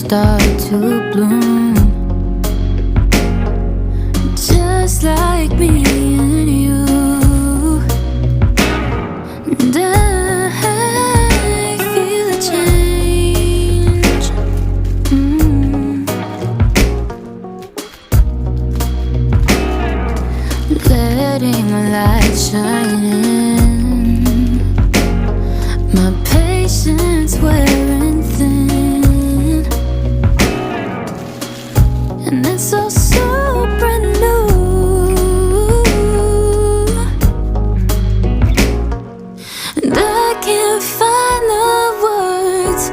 start to bloom, just like me and you. And I feel a change. Letting my light shine in, my patience wearing thin, and it's all so brand new. And I can't find the words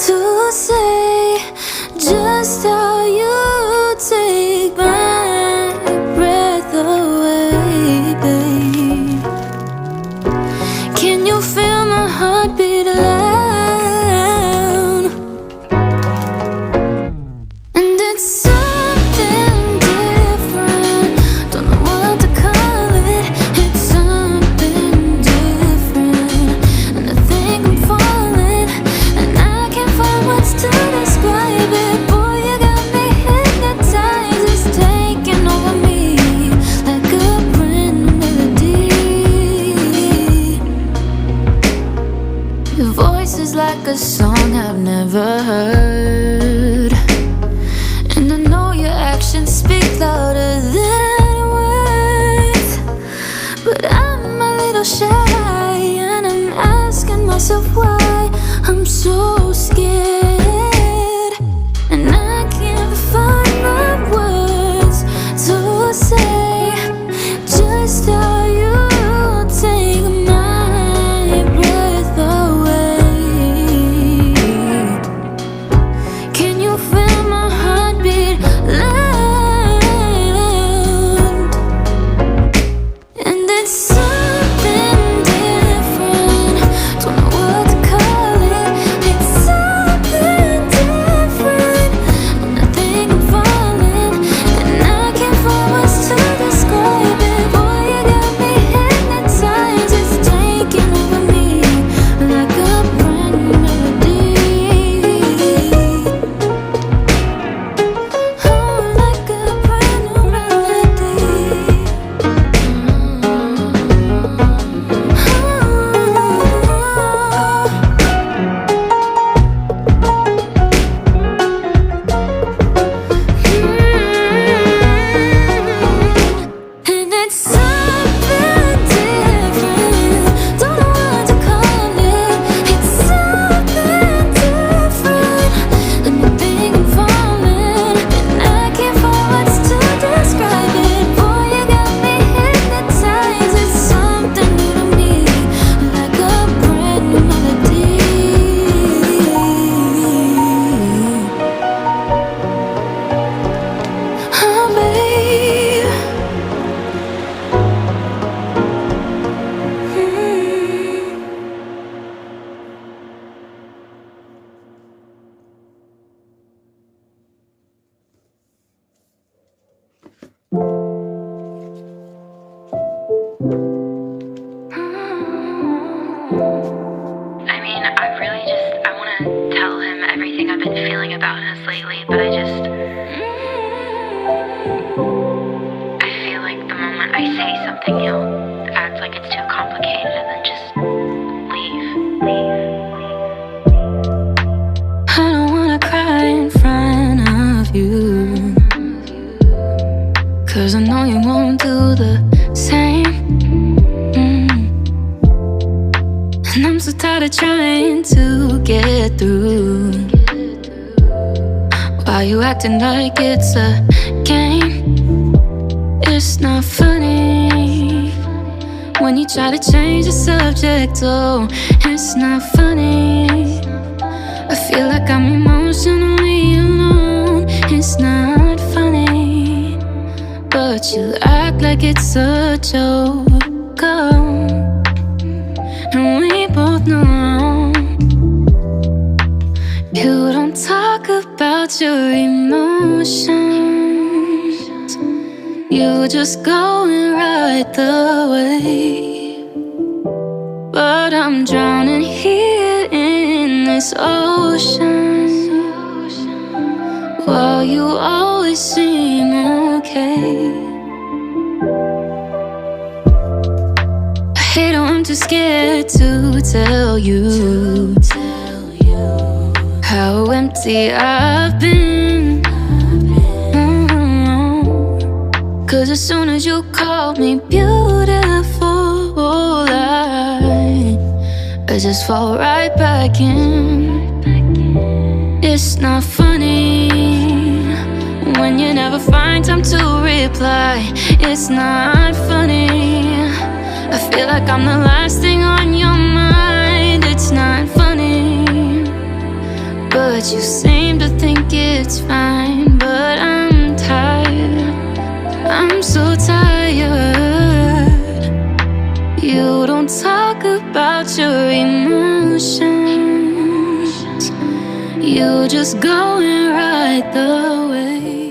to say just how you take my breath away, babe. Can you feel my heartbeat loud? And it's something different, don't know what to call it. It's something different, and I think I'm falling, and I can't find words to describe it. Boy, you got me hypnotized, it's taking over me like a brand new melody. Your voice is like a song I've never heard, and I know your actions speak louder than words. But I'm a little shy, and I'm asking myself why I'm so scared. And I can't find the words to say just how you take my breath away. Can you feel my heartbeat loud? And it's something different, don't know what to call it. It's something different, and I think I'm falling, and I can't find words to describe it. Boy, you got me hypnotized, it's taking over me like a brand new melody. Oh, like a brand new melody. And it's something different, don't know what to call it. It's something different, and I think I'm falling, and I can't find words to describe it. Boy, you got me hypnotized, it's something new to me like a brand new melody. Oh, babe. I mean, I want to tell him everything I've been feeling about us lately, but I feel like the moment I say something, he'll act like it's too complicated and then just leave. I don't wanna cry in front of you, 'cause I know you won't do the same. And I'm so tired of trying to get through. Why you acting like it's a game? It's not funny when you try to change the subject. Oh, it's not funny. I feel like I'm emotionally alone. It's not funny, but you act like it's a joke. Oh, and we both know you don't talk about your emotions. You just going right the way. But I'm drowning here in this ocean. while you always seem okay. I hate how I'm too scared to tell you how empty I've been. Cause as soon as you called me beautiful, I just fall right back in. It's not funny when you never find time to reply. It's not funny. I feel like I'm the last thing on your mind. It's not funny, but you seem to think it's fine. But I'm tired, I'm so tired. You don't talk about your emotions, you just go and ride the wave.